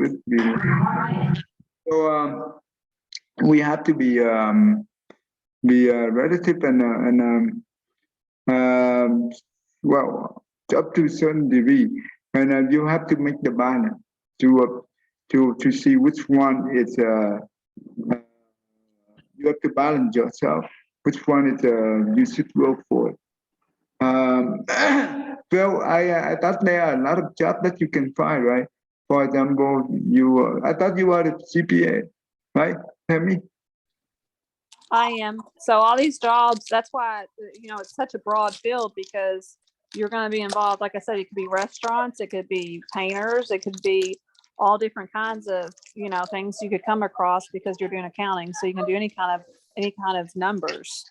So we have to be relative and well, up to a certain degree, and you have to make the balance to see which one is you have to balance yourself, which one is you should go for. Well, I thought there are a lot of jobs that you can find, right? For example, I thought you are a CPA, right? Tell me. I am. So all these jobs, that's why, it's such a broad field, because you're going to be involved. Like I said, it could be restaurants, it could be painters, it could be all different kinds of, things you could come across because you're doing accounting. So you can do any kind of numbers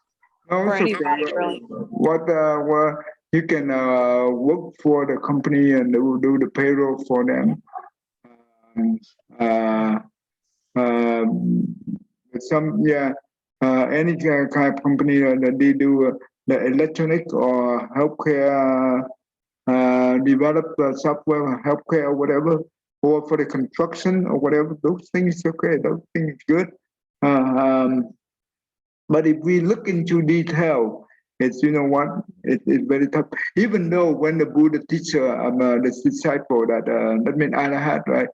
for anybody, really. What you can work for the company and do the payroll for them. Any kind of company that they do the electronic or healthcare, develop software, healthcare or whatever, or for the construction or whatever. Those things okay. Those things good. But if we look into detail, it's it's very tough. Even though when the Buddha teacher, the disciple that means Arahat, right?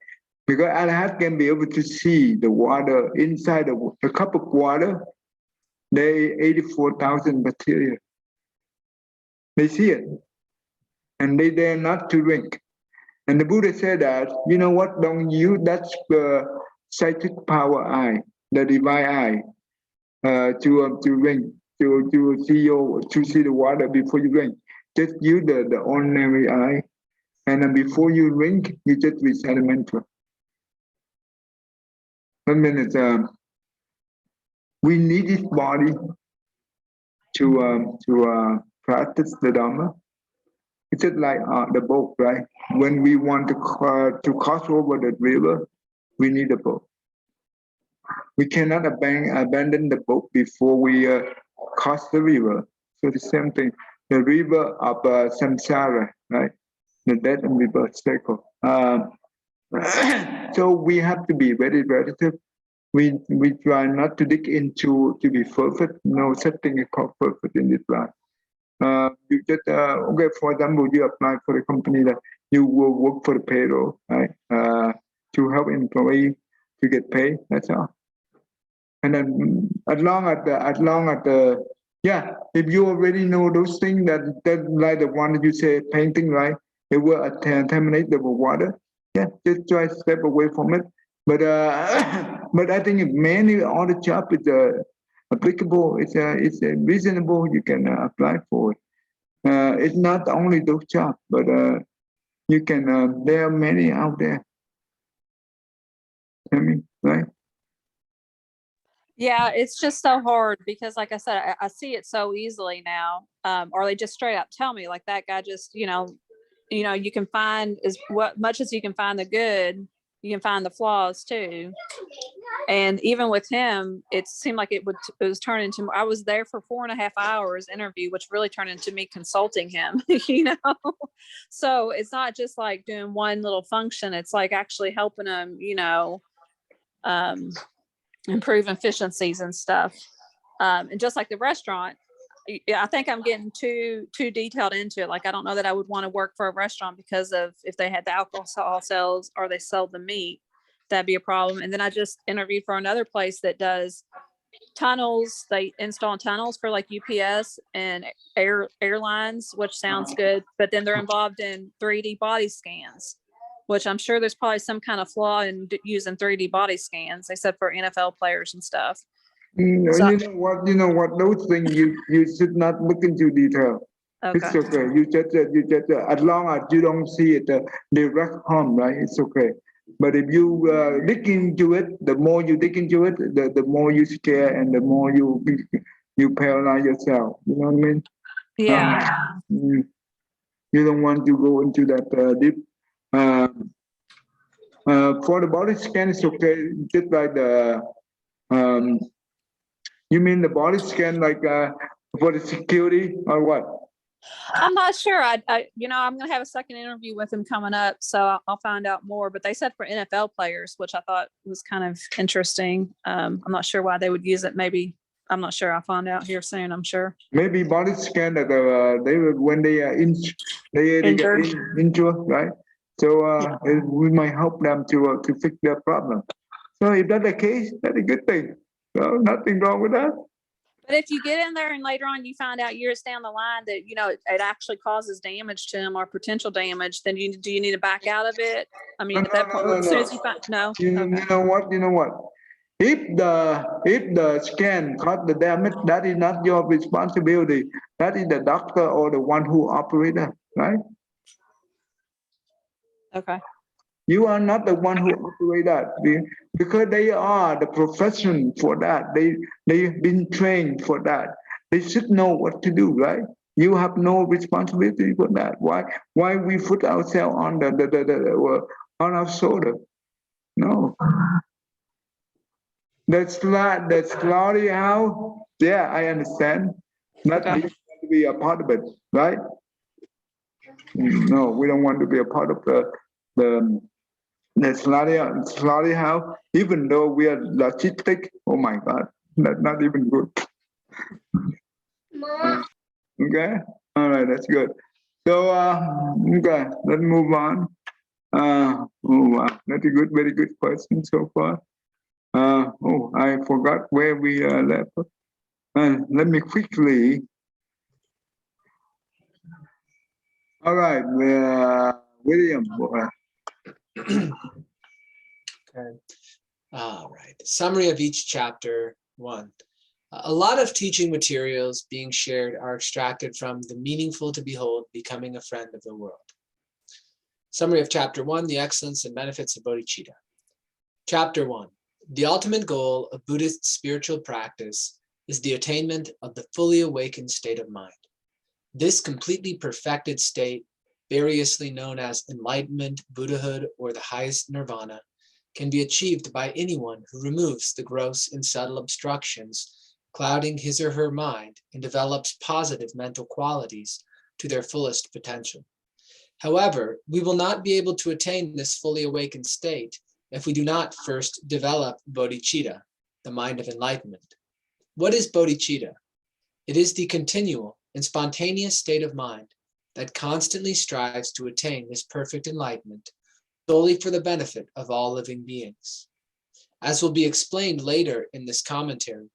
Because Arahat can be able to see the water inside the cup of water. They 84,000 bacteria. They see it, and they dare not to drink. And the Buddha said that, you know what? Don't you? That's the psychic power eye, the divine eye. To drink, to see the water before you drink. Just use the ordinary eye, and then before you drink, you just recite a mantra. That means we need this body to practice the Dhamma. It's just like the boat, right? When we want to cross over the river, we need a boat. We cannot abandon the boat before we cross the river. So the same thing, the river of samsara, right? The death and rebirth cycle. So we have to be very relative. We try not to dig into to be perfect. No such thing is called perfect in this life. You just okay. For example, you apply for the company that you will work for the payroll, right? To help employee to get paid. That's all. And then as long as if you already know those things that like the one that you say painting, right? It will contaminate the water. Yeah, just try to step away from it. But but I think many other job is applicable. It's reasonable. You can apply for it. It's not only those jobs, but you can. There are many out there. I mean, right? Yeah, it's just so hard because, like I said, I see it so easily now. Or they just straight up tell me, like, that guy just, you can find much as you can find the good, you can find the flaws too. And even with him, it seemed like it was turning into, I was there for 4.5 hours interview, which really turned into me consulting him, So it's not just like doing one little function. It's like actually helping him, improve efficiencies and stuff. And just like the restaurant, I think I'm getting too detailed into it. Like, I don't know that I would want to work for a restaurant because of if they had the alcohol sales or they sell the meat, that'd be a problem. And then I just interviewed for another place that does tunnels. They install tunnels for like UPS and airlines, which sounds good. But then they're involved in 3D body scans, which I'm sure there's probably some kind of flaw in using 3D body scans, except for NFL players and stuff. So, you know what? Those things you should not look into detail. Okay. It's okay. You just as long as you don't see it direct harm, right? It's okay. But if you dig into it, the more you dig into it, the more you scare and the more you paralyze yourself. You know what I mean? Yeah. You don't want to go into that deep. For the body scan, it's okay. Just like the you mean the body scan, like for the security or what? I'm not sure. I'm going to have a second interview with him coming up, so I'll find out more. But they said for NFL players, which I thought was kind of interesting. I'm not sure why they would use it. Maybe I'm not sure. I'll find out here soon. I'm sure. Maybe body scan that they when they are they get Injured. injured, right? So we might help them to fix their problem. So if that's the case, that's a good thing. So nothing wrong with that. But if you get in there and later on you find out years down the line that it actually causes damage to them or potential damage, then do you need to back out of it? I mean, at that point, as soon as you find You know what? You know what? If the scan caused the damage, that is not your responsibility. That is the doctor or the one who operated, right? Okay. You are not the one who operate that because they are the profession for that. They've been trained for that. They should know what to do, right? You have no responsibility for that. Why we put ourselves on on our shoulder? No. The slaughterhouse. Yeah, I understand. Not Okay. want to be a part of it, right? No, we don't want to be a part of the slaughterhouse, even though we are logistic. Oh my God, that's not even good. Okay, all right, that's good. So, okay, let's move on. Oh wow, that's a good, very good question so far. Oh, I forgot where we left. Let me quickly. All right, William. Okay. All right. Summary of each chapter. 1. A lot of teaching materials being shared are extracted from The Meaningful to Behold, Becoming a Friend of the World. Summary of Chapter 1, The Excellence and Benefits of Bodhichitta. Chapter 1. The ultimate goal of Buddhist spiritual practice is the attainment of the fully awakened state of mind. This completely perfected state, variously known as enlightenment, Buddhahood, or the highest nirvana, can be achieved by anyone who removes the gross and subtle obstructions clouding his or her mind and develops positive mental qualities to their fullest potential. However, we will not be able to attain this fully awakened state if we do not first develop bodhicitta, the mind of enlightenment. What is bodhicitta? It is the continual and spontaneous state of mind that constantly strives to attain this perfect enlightenment solely for the benefit of all living beings. As will be explained later in this commentary,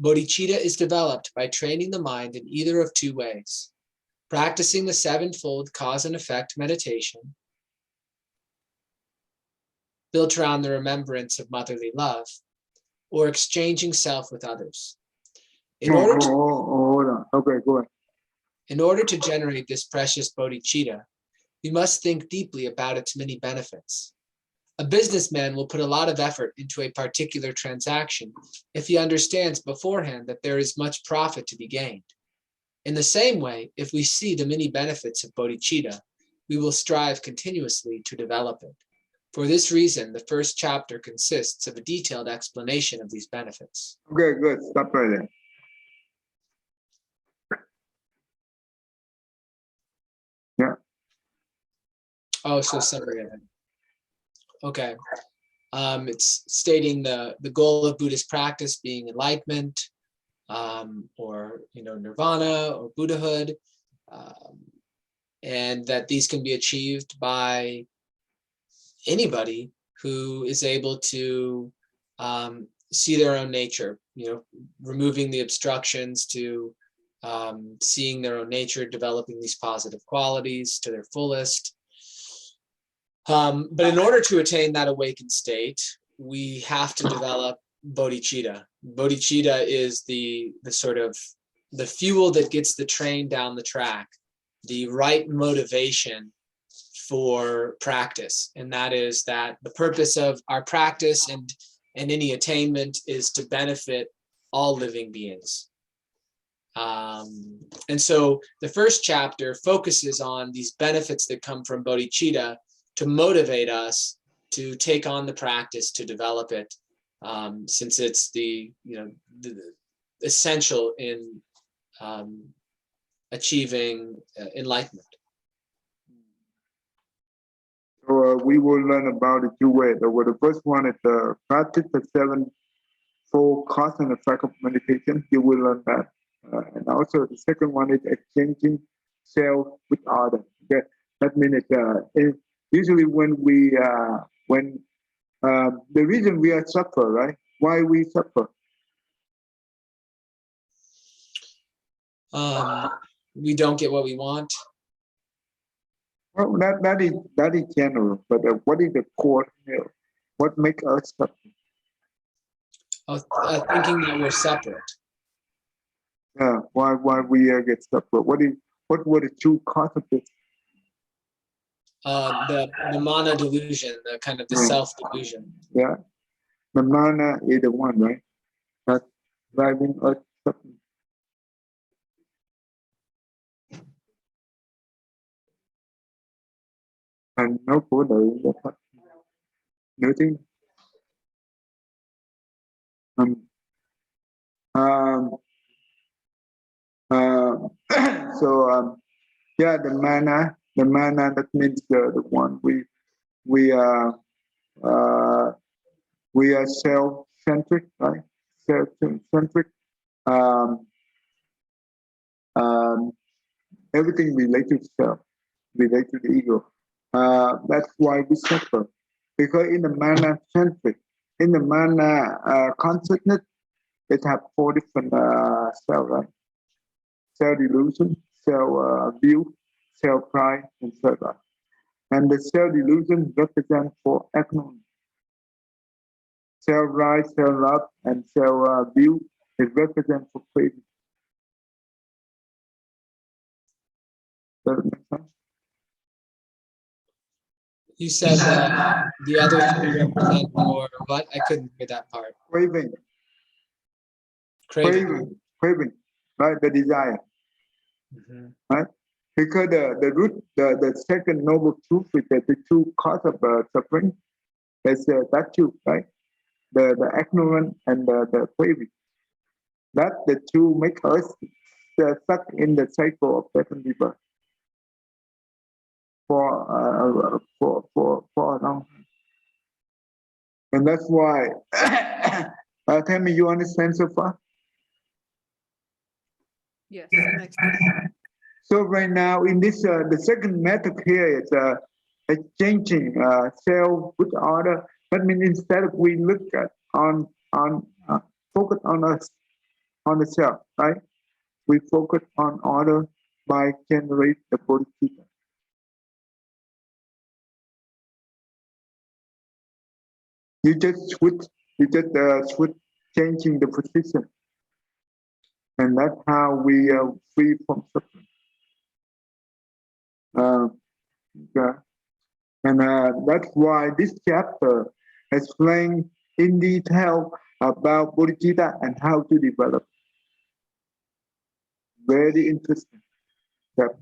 bodhicitta is developed by training the mind in either of two ways: practicing the sevenfold cause and effect meditation, built around the remembrance of motherly love, or exchanging self with others. Hold on. Okay, go ahead. In order to generate this precious bodhicitta, we must think deeply about its many benefits. A businessman will put a lot of effort into a particular transaction if he understands beforehand that there is much profit to be gained. In the same way, if we see the many benefits of bodhicitta, we will strive continuously to develop it. For this reason, the first chapter consists of a detailed explanation of these benefits. Okay, good. Stop right there. Yeah. Oh, so summary of it. Okay. It's stating the goal of Buddhist practice being enlightenment, or nirvana or Buddhahood, and that these can be achieved by anybody who is able to see their own nature, removing the obstructions to seeing their own nature, developing these positive qualities to their fullest. But in order to attain that awakened state, we have to develop bodhicitta. Bodhicitta is the sort of the fuel that gets the train down the track, the right motivation for practice. And that is that the purpose of our practice and any attainment is to benefit all living beings. And so the first chapter focuses on these benefits that come from bodhicitta to motivate us to take on the practice, to develop it, since it's the essential in achieving enlightenment. So we will learn about it two ways. The first one is the practice the sevenfold cause and effect of meditation. You will learn that. And also the second one is exchanging self with others. Okay? That means usually when the reason we are suffer, right? Why we suffer? We don't get what we want. Well, that is general. But what is the core? What makes us suffer? Thinking that we're separate. Yeah. Why we get suffer? What were the true cause of this? The mana delusion, the kind of the self delusion. Yeah. The mana is the one, right? That's driving us suffering. And no khổ đau nó thoát. Nữa chứ. Yeah, the mana that means the one we are self-centric, right? Self-centric. Everything related to self, related to the ego. That's why we suffer. Because in the mana centric, in the mana consciousness, it have four different self, right? Self-delusion, self-view, self-pride, and self-love. And the self-delusion represents for ignorance. Self-right, self-love, and self-view is represent for craving. Does it make sense? You said the other three represent for what? I couldn't hear that part. Craving. Craving. Craving, right? The desire. Mm-hmm. Right? Because the root, the second noble truth is that the true cause of suffering is that truth, right? The ignorance and the craving. That the two make us stuck in the cycle of death and rebirth for a long time. And that's why. Tell me, you understand so far? Yes, that makes sense. So right now, in this, the second method here is exchanging self with other. That means instead of we look at focus on us, on the self, right? We focus on other by generate the Bodhichitta. You just switch, changing the position. And that's how we are free from suffering. Yeah. And that's why this chapter explains in detail about Bodhichitta and how to develop. Very interesting chapter.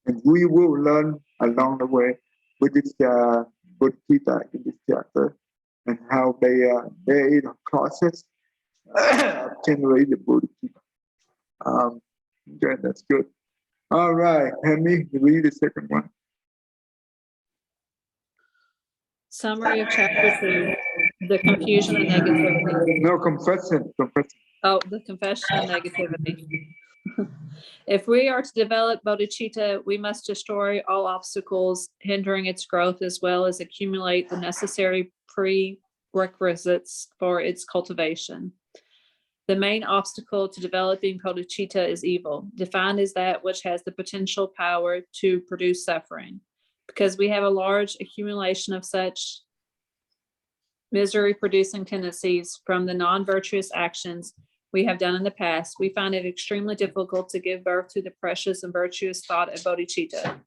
And we will learn along the way with this Bodhichitta in this chapter and how there is a process of generating the Bodhichitta. Okay, that's good. All right, Henry, read the second one. Summary of chapter 2, the confusion and negativity. No, confession. Oh, the confession and negativity. If we are to develop bodhicitta, we must destroy all obstacles hindering its growth as well as accumulate the necessary prerequisites for its cultivation. The main obstacle to developing bodhicitta is evil, defined as that which has the potential power to produce suffering. Because we have a large accumulation of such misery-producing tendencies from the non-virtuous actions we have done in the past, we find it extremely difficult to give birth to the precious and virtuous thought of bodhicitta.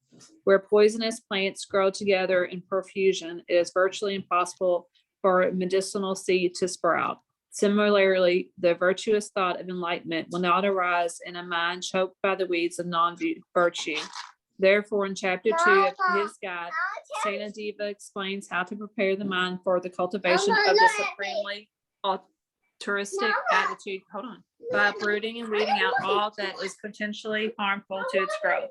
Where poisonous plants grow together in profusion, it is virtually impossible for a medicinal seed to sprout. Similarly, the virtuous thought of enlightenment will not arise in a mind choked by the weeds of non-virtue. Therefore, in chapter 2 of his guide, Saint Deva explains how to prepare the mind for the cultivation of the supremely altruistic attitude, by uprooting and weeding out all that is potentially harmful to its growth.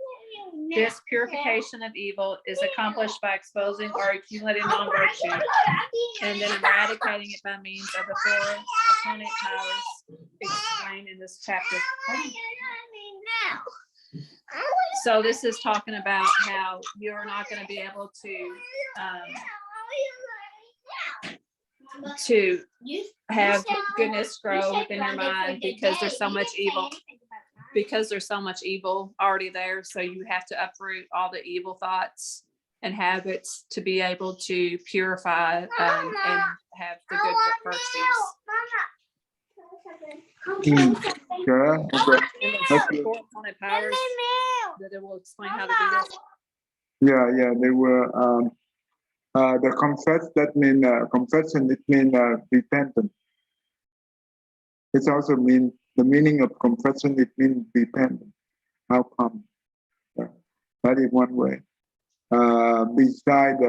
This purification of evil is accomplished by exposing or accumulating non-virtue and then eradicating it by means of the four opponent powers explained in this chapter. So this is talking about how you're not going to be able to have goodness grow within your mind because there's so much evil already there. So you have to uproot all the evil thoughts and habits to be able to purify and have the good virtues. Yeah, okay. And four opponent powers that it will explain how to do this. Yeah, they were the confess, that mean confession, it means repentance. It also means the meaning of confession, it means repentance. How come? Yeah. That is one way. Besides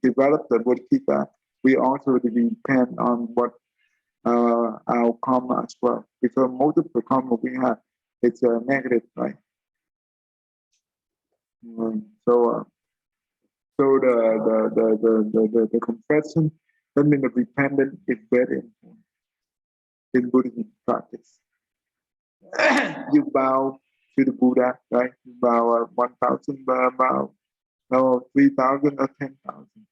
develop the Bodhichitta, we also depend on what our karma as well. Because most of the karma we have, it's negative, right? So the confession, that means the repentance is very important in Buddhist practice. You bow to the Buddha, right? You bow 1,000 bow, no 3,000 or 10,000.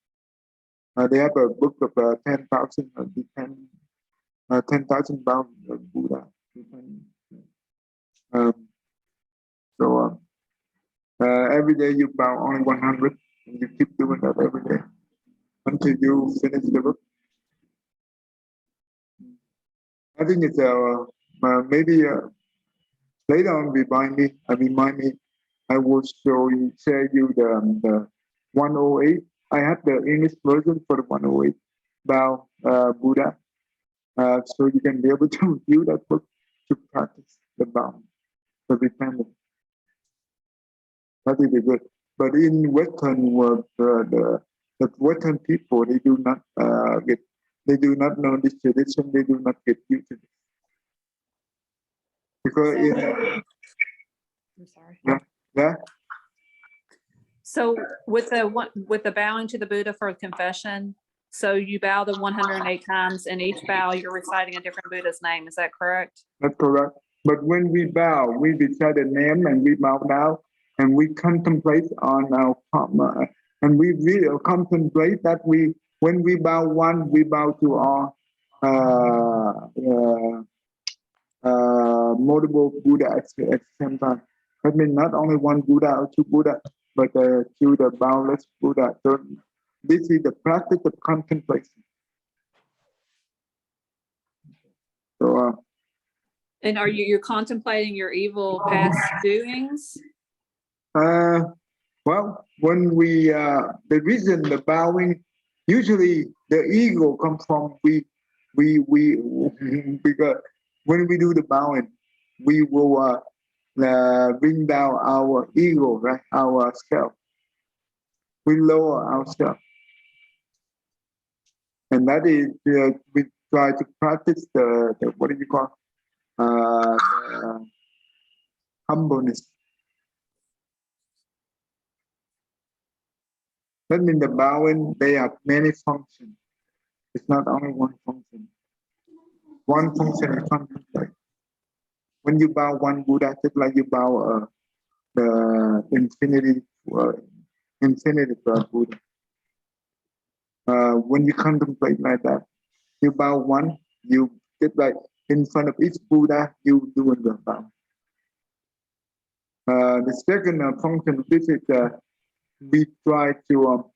They have a book of 10,000 or 10,000 bow of Buddha. Every day you bow only 100, and you keep doing that every day until you finish the book. I think it's maybe later on remind me. I will share you the 108. I have the English version for the 108 bow Buddha, so you can be able to view that book to practice the bow, the repentance. That is good. But in Western world, the Western people, they do not know this tradition. They do not get used to it. Because I'm sorry. Yeah. So with the bowing to the Buddha for confession, so you bow the 108 times, and each bow you're reciting a different Buddha's name. Is that correct? That's correct. But when we bow, we recite the name and we bow down and we contemplate on our karma, and we really contemplate that when we bow one, we bow to all multiple Buddha at the same time. That means not only one Buddha or two Buddha, but to the boundless Buddha. So this is the practice of contemplation. So, and are you're contemplating your evil past doings? Well, when we the reason the bowing, usually the ego comes from we because when we do the bowing, we will bring down our ego, right? Our self. We lower ourselves, and that is we try to practice the what do you call humbleness. That means the bowing, they have many functions. It's not only one function. One function is contemplate. When you bow one Buddha, just like you bow the infinity Buddha. When you contemplate like that, you bow one, you just like in front of each Buddha, you doing the bow. The second function of this is we try to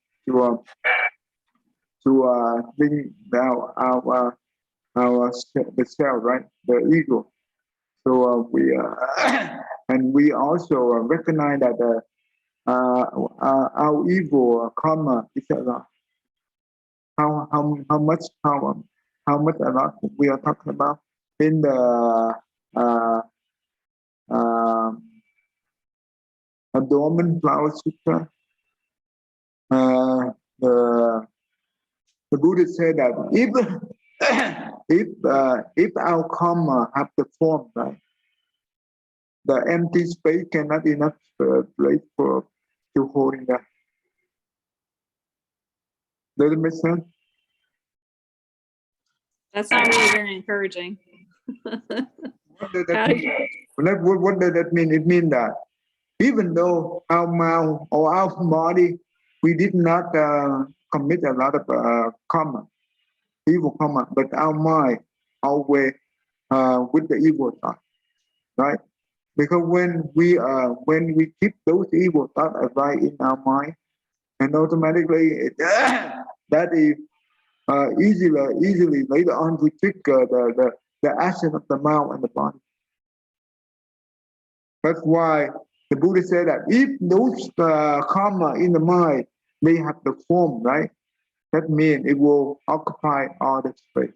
bring down the self, right? The ego. So we also recognize that our evil karma is a lot. How much a lot we are talking about in the Dormant Flower Sutra. The Buddha said that if our karma have the form, right, the empty space cannot enough place for to hold it up. Does it make sense? That's not really very encouraging. What does How that do mean? you- What does that mean? It means that even though our mouth or our body, we did not commit a lot of karma, evil karma, but our mind always with the evil thought, right? Because when we keep those evil thoughts arise in our mind, and automatically that is easily later on to trigger the action of the mouth and the body. That's why the Buddha said that if those karma in the mind, they have the form, right? That means it will occupy all the space.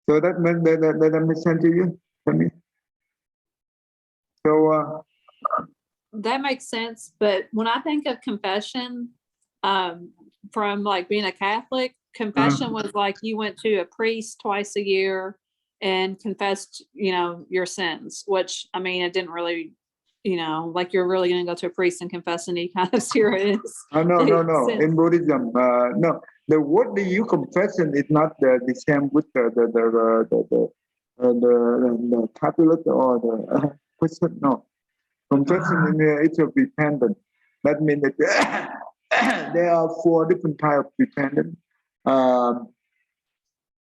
So that meant that makes sense to you? So That makes sense. But when I think of confession, from like being a Catholic, confession was like you went to a priest twice a year and confessed, your sins, which I mean, it didn't really, like you're really going to go to a priest and confess any kind of serious. no. sins. In Buddhism, no. The word that you confession is not the same with the Catholic or the Christian. No, confession in there it's a repentance. That means that there are 4 different types of repentance.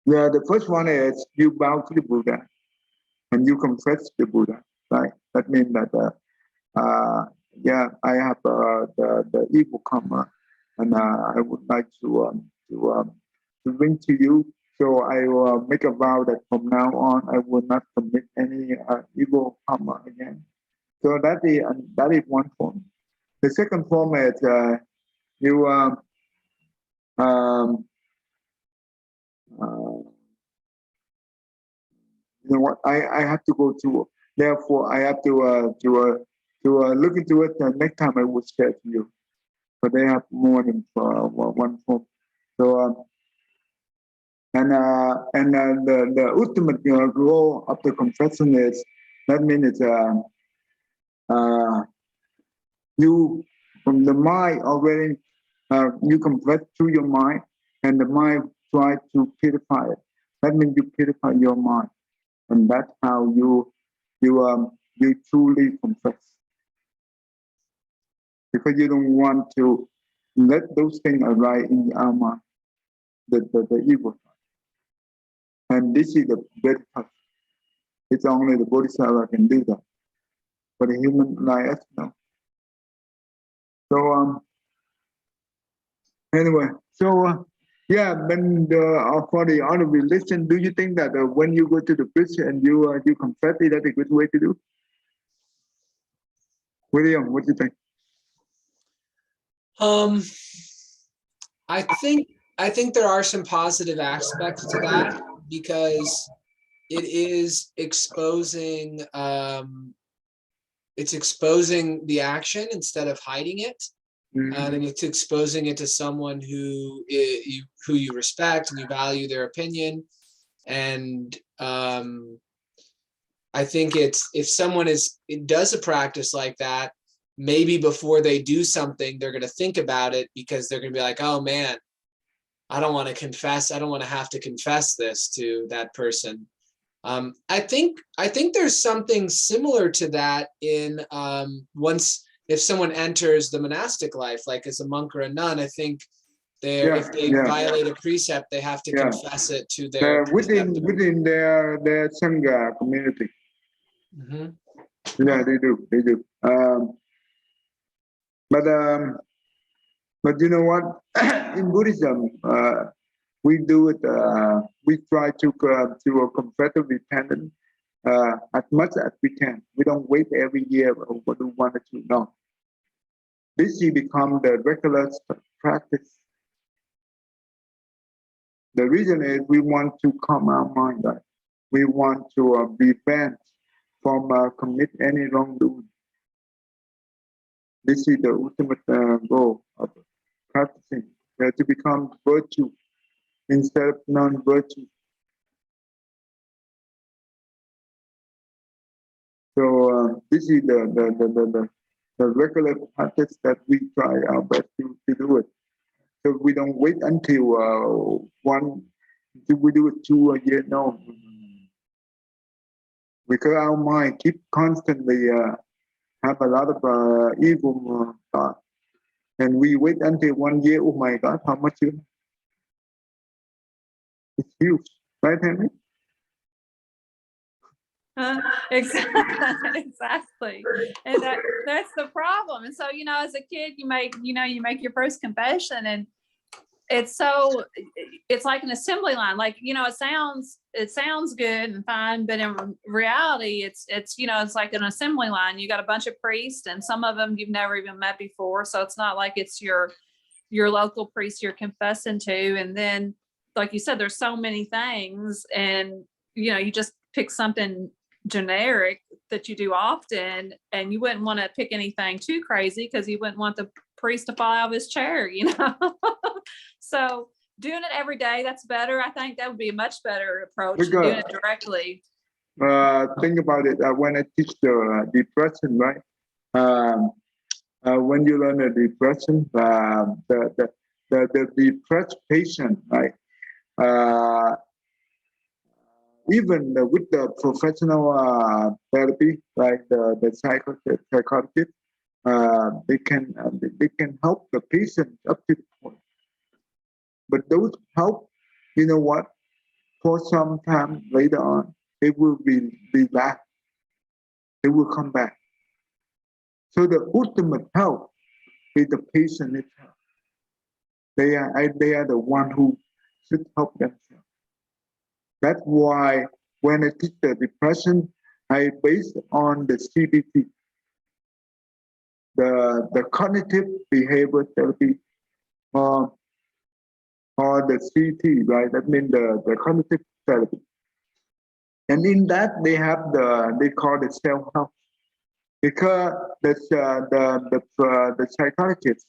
The first one is you bow to the Buddha and you confess the Buddha, right? That means that I have the evil karma, and I would like to bring to you. So I will make a vow that from now on I will not commit any evil karma again. So that is one form. The second form is you you know what? I have to go to. Therefore, I have to look into it. Next time I will share to you. But they have more than one form. So the ultimate goal of the confession is that means you from the mind already you confess through your mind, and the mind try to purify it. That means you purify your mind, and that's how you truly confess, because you don't want to let those things arise in our mind, the evil. And this is the very tough. It's only the Bodhisattva can do that. But a human like us, no. So anyway, so then for the other religion, do you think that when you go to the priest and you confess, is that a good way to do? William, what do you think? I think there are some positive aspects to that, because it is exposing the action instead of hiding it. And it's exposing it to someone who you respect and you value their opinion. And I think if someone does a practice like that, maybe before they do something, they're going to think about it, because they're going to be like, oh man, I don't want to confess. I don't want to have to confess this to that person. I think there's something similar to that in if someone enters the monastic life, like as a monk or a nun. I think if they violate a precept, they have to confess it to their within their sangha community. Yeah, they do. But you know what? In Buddhism, we do it. We try to confess and repent as much as we can. We don't wait every year or what we wanted to. No, this will become the regular practice. The reason is we want to calm our mind. Right? We want to prevent from commit any wrongdoing. This is the ultimate goal of practicing to become virtue instead of non-virtue. So this is the regular practice that we try our best to do it. So we don't wait until we do it 2 a year. No, because our mind keep constantly have a lot of evil thoughts, and we wait until 1 year. Oh my God, how much you? It's huge, right, Henry? Exactly. And that's the problem. And so, as a kid, you make your first confession, and it's like an assembly line. Like, it sounds good and fine, but in reality, it's like an assembly line. You got a bunch of priests, and some of them you've never even met before. So it's not like it's your local priest you're confessing to. And then, like you said, there's so many things, and you just pick something generic that you do often, and you wouldn't want to pick anything too crazy because you wouldn't want the priest to fall out of his chair. So doing it every day, that's better. I think that would be a much better approach than doing it directly. Think about it. When I teach the depression, right? When you learn a depression, the depressed patient, right? Even with the professional therapy, like the psychologist, they can help the patient up to the point. But those help, you know what? For some time later on, it will be back. It will come back. So the ultimate help is the patient itself. They are the one who should help themselves. That's why when I teach the depression, I base on the CBT, the cognitive behavior therapy, or the CT, right? That means the cognitive therapy. And in that they call it self-help, because the psychologists,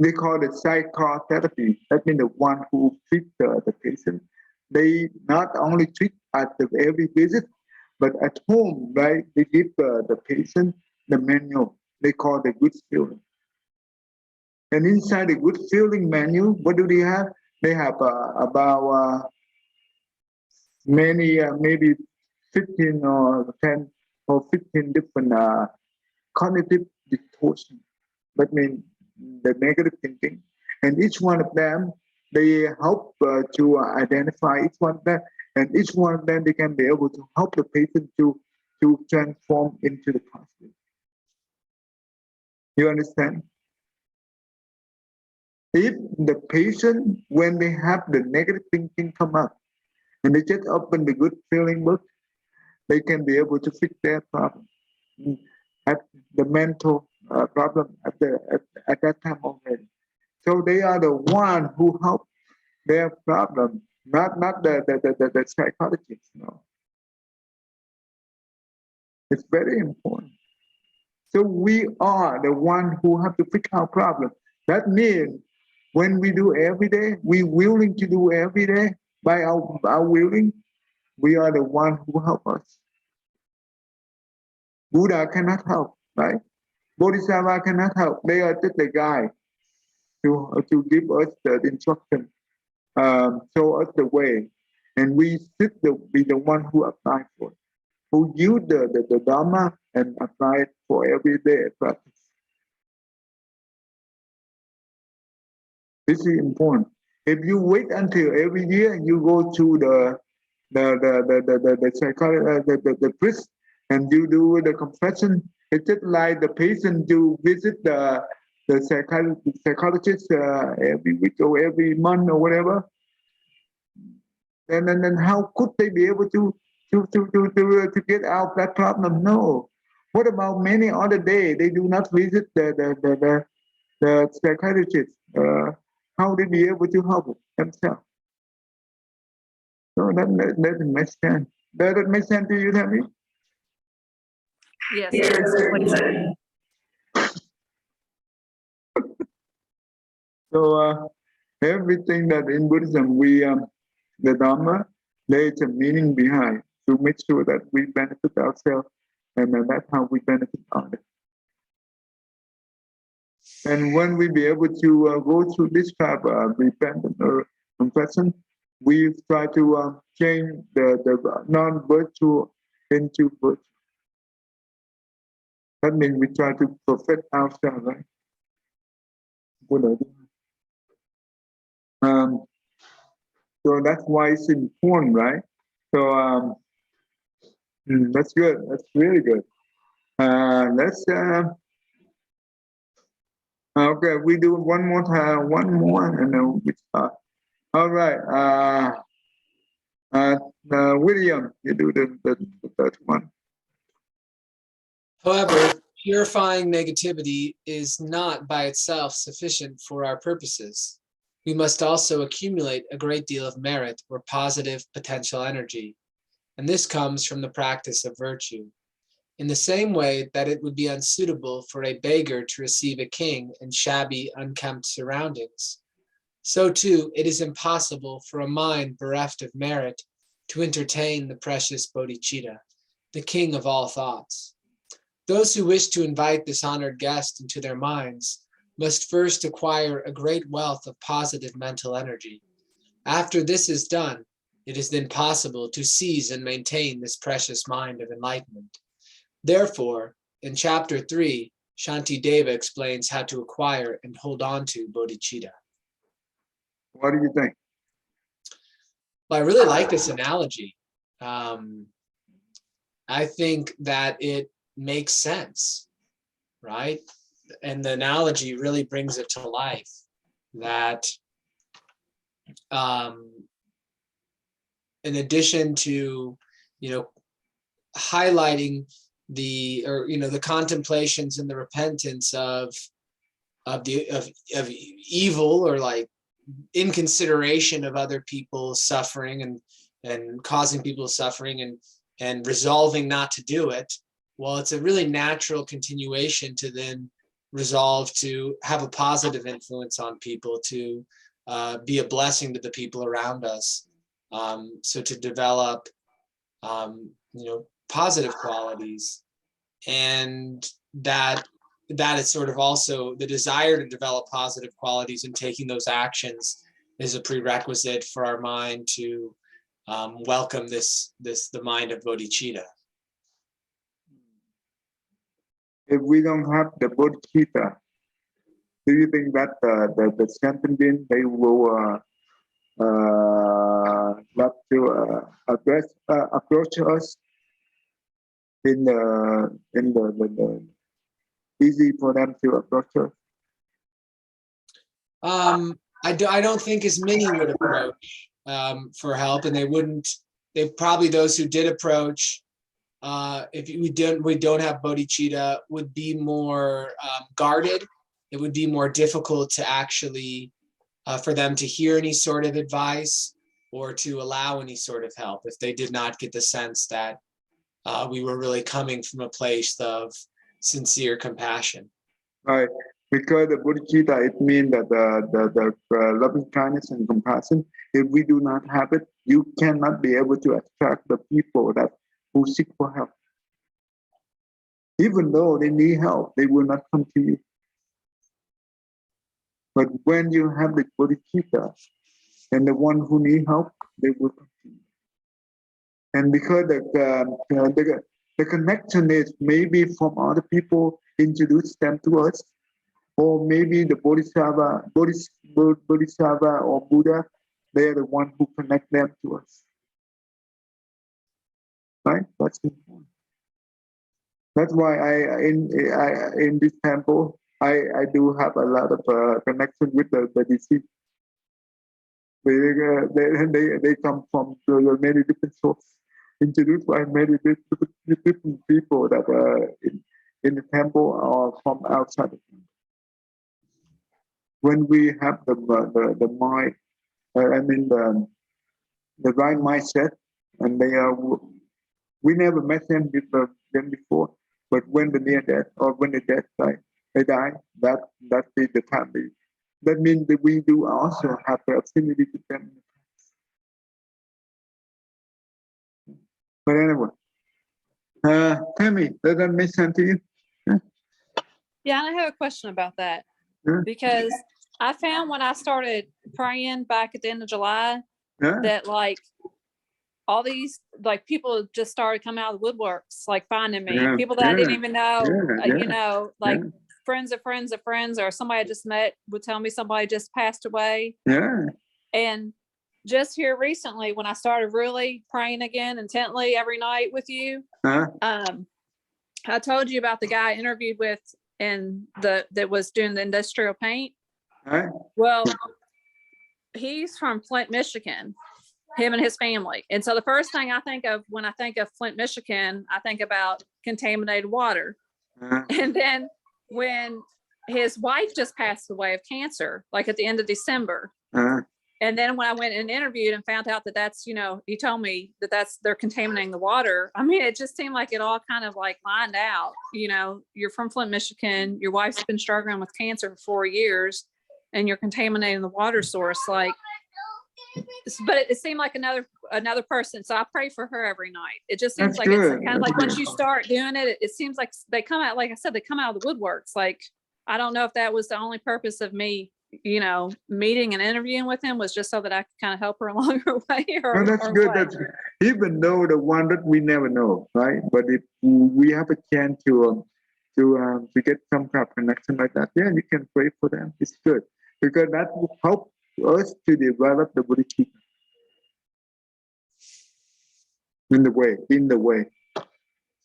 they call it psychotherapy. That means the one who treats the patient. They not only treat at every visit, but at home, right? They give the patient the manual. They call the good feeling. And inside the good feeling manual, what do they have? They have about many, maybe 15 or 10 or 15 different cognitive distortion. That means the negative thinking. And each one of them, they help to identify each one of them. And each one of them, they can be able to help the patient to transform into the positive. You understand? If the patient, when they have the negative thinking come up, and they just open the good feeling book, they can be able to fix their problem. At the mental problem at that time already. So they are the one who help their problem, not the psychologist. No, it's very important. So we are the one who have to fix our problem. That means when we do every day, we willing to do every day by our willing, we are the one who help us. Buddha cannot help, right? Bodhisattva cannot help. They are just the guide to give us the instruction, show us the way, and we should be the one who apply for it, who use the Dharma and apply it for everyday practice. This is important. If you wait until every year you go to the psychologist, the priest, and you do the confession, it's just like the patient to visit the psychologist every week or every month or whatever. And then how could they be able to get out of that problem? No. What about many other days they do not visit the psychiatrist? How they be able to help themselves? So that doesn't make sense. Does that make sense to you, Tammy? Yes. So Everything that in Buddhism the Dharma, there is a meaning behind to make sure that we benefit ourselves, and then that's how we benefit others. And when we be able to go through this type of repentance or confession, we try to change the non-virtue into virtue. That means we try to perfect ourselves, right? So that's why it's important, right? So that's good. That's really good. Let's okay. We do one more time, one more, and then we start. All right. William, you do the third one. However, purifying negativity is not by itself sufficient for our purposes. We must also accumulate a great deal of merit or positive potential energy, and this comes from the practice of virtue. In the same way that it would be unsuitable for a beggar to receive a king in shabby, unkempt surroundings, so too it is impossible for a mind bereft of merit to entertain the precious Bodhichitta, the king of all thoughts. Those who wish to invite this honored guest into their minds must first acquire a great wealth of positive mental energy. After this is done, it is then possible to seize and maintain this precious mind of enlightenment. Therefore, in chapter 3, Shantideva explains how to acquire and hold on to bodhicitta. What do you think? Well, I really like this analogy. I think that it makes sense, right? And the analogy really brings it to life that in addition to, highlighting the contemplations and the repentance of evil, or like inconsideration of other people's suffering and causing people suffering and resolving not to do it. Well, it's a really natural continuation to then resolve to have a positive influence on people, to be a blessing to the people around us. So to develop, positive qualities, and that is sort of also the desire to develop positive qualities and taking those actions is a prerequisite for our mind to welcome the mind of bodhicitta. If we don't have the Bodhichitta, do you think that the sentient being, they will love to approach us in the easy for them to approach us? I don't think as many would approach for help, and those who did approach, if we don't have bodhicitta, would be more guarded. It would be more difficult to actually for them to hear any sort of advice or to allow any sort of help if they did not get the sense that we were really coming from a place of sincere compassion. Right, because the Bodhicitta, it means that the loving kindness and compassion, if we do not have it, you cannot be able to attract the people who seek for help. Even though they need help, they will not come to you. But when you have the Bodhicitta, and the one who need help, they will come to you. And because the connection is maybe from other people introduce them to us, or maybe the Bodhisattva or Buddha, they're the one who connect them to us. Right? That's important. That's why in this temple, I do have a lot of connection with the deceased. They come from many different sources, introduced by many different people that are in the temple or from outside the temple. When we have the mind, the right mindset, and we never met them before, but when the near death or when the death die, they die. That is the time that means that we do also have the affinity to them. But anyway, tell me, does that make sense to you? Yeah, and I have a question about that Yeah. because I found when I started praying back at the end of July Yeah. that like all these like people just started coming out of the woodworks, like finding me, Yeah, people that I yeah, didn't even know, yeah, you know, like yeah. friends of friends of friends, or somebody I just met would tell me somebody just passed away. Yeah. And just here recently, when I started really praying again intently every night with you, I told you about the guy I interviewed with and that was doing the industrial paint. Right. Well, he's from Flint, Michigan, him and his family. And so the first thing I think of when I think of Flint, Michigan, I think about contaminated water. And then when his wife just passed away of cancer, like at the end of December. And then when I went and interviewed and found out that that's, you know, he told me that they're contaminating the water. I mean, it just seemed like it all kind of like lined out. You know, you're from Flint, Michigan. Your wife's been struggling with cancer for 4 years and you're contaminating the water source. Like, but it seemed like another person. So I pray for her every night. It just seems That's like good. it's kind of like once you start doing it, it seems like they come out, like I said, they come out of the woodworks. Like, I don't know if that was the only purpose of me, you know, meeting and interviewing with him was just so that I could kind of help her along her way. Or, No, that's or good. what. That's good. Even though the one that we never know, right? But if we have a chance to get some kind of connection like that, yeah, you can pray for them. It's good because that will help us to develop the Bodhichitta in the way.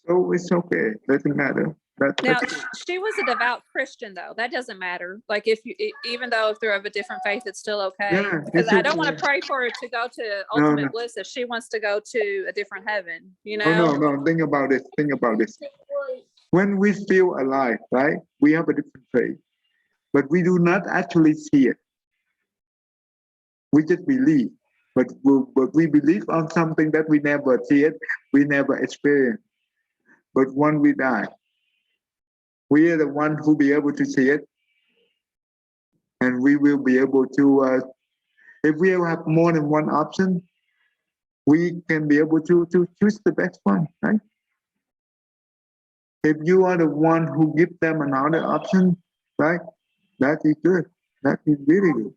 So it's okay. Doesn't matter. Now, she was a devout Christian, though. That doesn't matter. Like, even though if they're of a different faith, it's still okay. Yeah, Because it's I don't okay. want to pray for her to go to No, ultimate no. bliss if she wants to go to a different heaven, you know? Oh, no. Think about this. When we feel alive, right? We have a different faith, but we do not actually see it. We just believe, but we believe on something that we never see it, we never experience. But when we die, we are the one who be able to see it, and we will be able to. If we have more than one option, we can be able to choose the best one, right? If you are the one who give them another option, right? That is good. That is really good.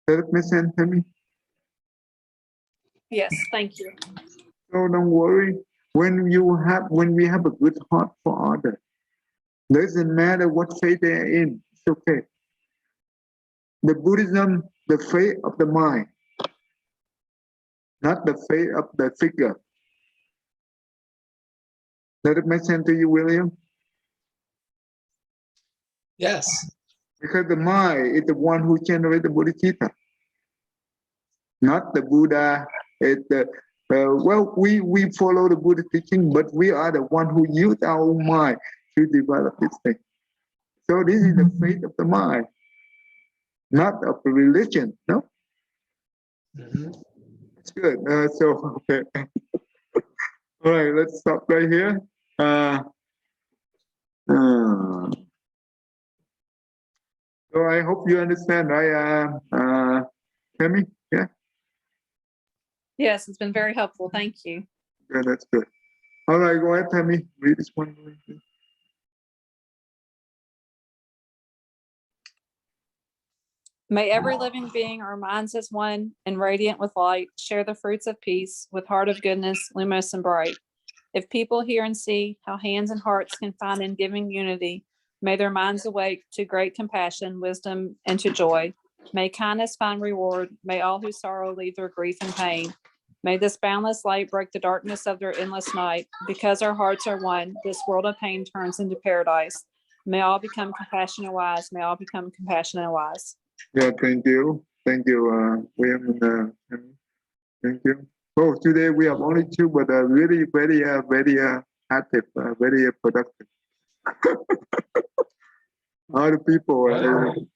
Does it make sense to me? Yes, thank you. So don't worry. When we have a good heart for others, doesn't matter what faith they're in, it's okay. The Buddhism, the faith of the mind, not the faith of the figure. Does it make sense to you, William? Yes. Because the mind is the one who generates the Bodhichitta, not the Buddha. We follow the Buddha teaching, but we are the one who use our own mind to develop this thing. So this is the faith of the mind, not of the religion. No, it's good. Okay. All right, let's stop right here. So I hope you understand, right? Tammy? Yeah. Yes, it's been very helpful. Thank you. Yeah, that's good. All right, go ahead, Tammy. Read this one. May every living being our minds as one and radiant with light share the fruits of peace with heart of goodness, luminous and bright. If people hear and see how hands and hearts can find in giving unity, may their minds awake to great compassion, wisdom, and to joy. May kindness find reward. May all who sorrow leave their grief and pain. May this boundless light break the darkness of their endless night. Because our hearts are one, this world of pain turns into paradise. May all become compassionate and wise. May all become compassionate and wise. Yeah, thank you. Thank you, William and Tammy. Thank you. Oh, today we have only two, but really very active, very productive. All the people,